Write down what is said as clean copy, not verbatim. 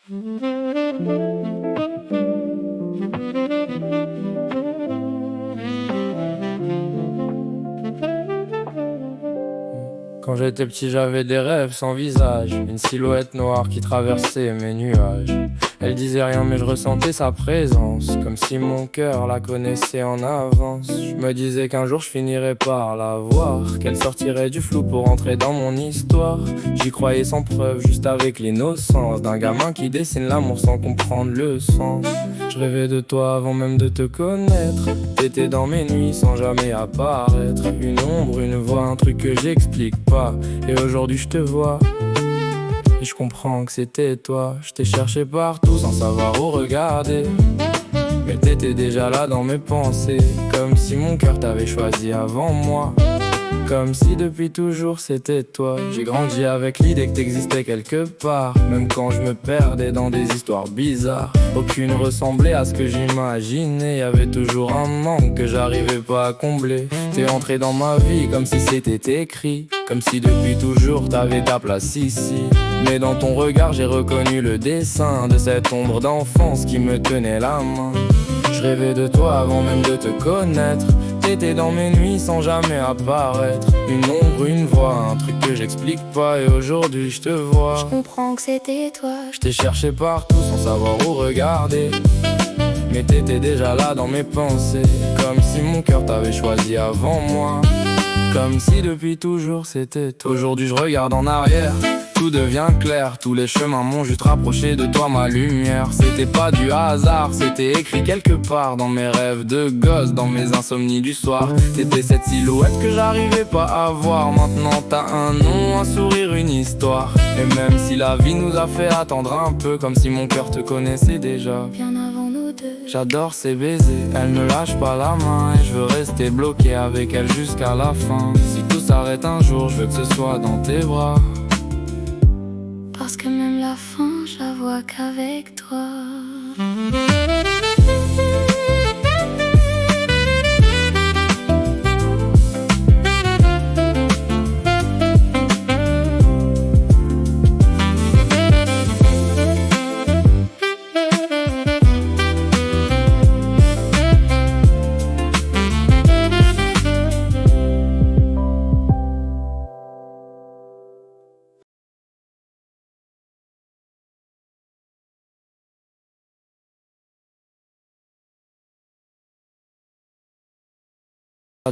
Quand j'étais petit, j'avais des rêves sans visage, une silhouette noire qui traversait mes nuages. Elle disait rien mais je ressentais sa présence, comme si mon cœur la connaissait en avance. Je me disais qu'un jour je finirais par la voir, qu'elle sortirait du flou pour entrer dans mon histoire. J'y croyais sans preuve, juste avec l'innocence d'un gamin qui dessine l'amour sans comprendre le sens. Je rêvais de toi avant même de te connaître. T'étais dans mes nuits sans jamais apparaître. Une ombre, une voix, un truc que j'explique pas. Et aujourd'hui je te vois et je comprends que c'était toi. Je t'ai cherché partout sans savoir où regarder, mais t'étais déjà là dans mes pensées, comme si mon cœur t'avait choisi avant moi. Comme si depuis toujours c'était toi. J'ai grandi avec l'idée que t'existais quelque part, même quand je me perdais dans des histoires bizarres. Aucune ressemblait à ce que j'imaginais. Y'avait toujours un manque que j'arrivais pas à combler. T'es entré dans ma vie comme si c'était écrit, comme si depuis toujours t'avais ta place ici. Mais dans ton regard j'ai reconnu le dessin de cette ombre d'enfance qui me tenait la main. Je rêvais de toi avant même de te connaître. T'étais dans mes nuits sans jamais apparaître. Une ombre, une voix, un truc que j'explique pas. Et aujourd'hui je te vois. Je comprends que c'était toi. Je t'ai cherché partout sans savoir où regarder, mais t'étais déjà là dans mes pensées, comme si mon cœur t'avait choisi avant moi. Comme si depuis toujours c'était toi. Aujourd'hui je regarde en arrière, tout devient clair. Tous les chemins m'ont juste rapproché de toi, ma lumière. C'était pas du hasard, c'était écrit quelque part dans mes rêves de gosse, dans mes insomnies du soir. T'étais cette silhouette que j'arrivais pas à voir. Maintenant t'as un nom, un sourire, une histoire. Et même si la vie nous a fait attendre un peu, comme si mon cœur te connaissait déjà Bien avant nous deux. J'adore ses baisers, elle ne lâche pas la main. Et je veux rester bloqué avec elle jusqu'à la fin. Si tout s'arrête un jour, je veux que ce soit dans tes bras, Parce que même la fin, je la vois qu'avec toi.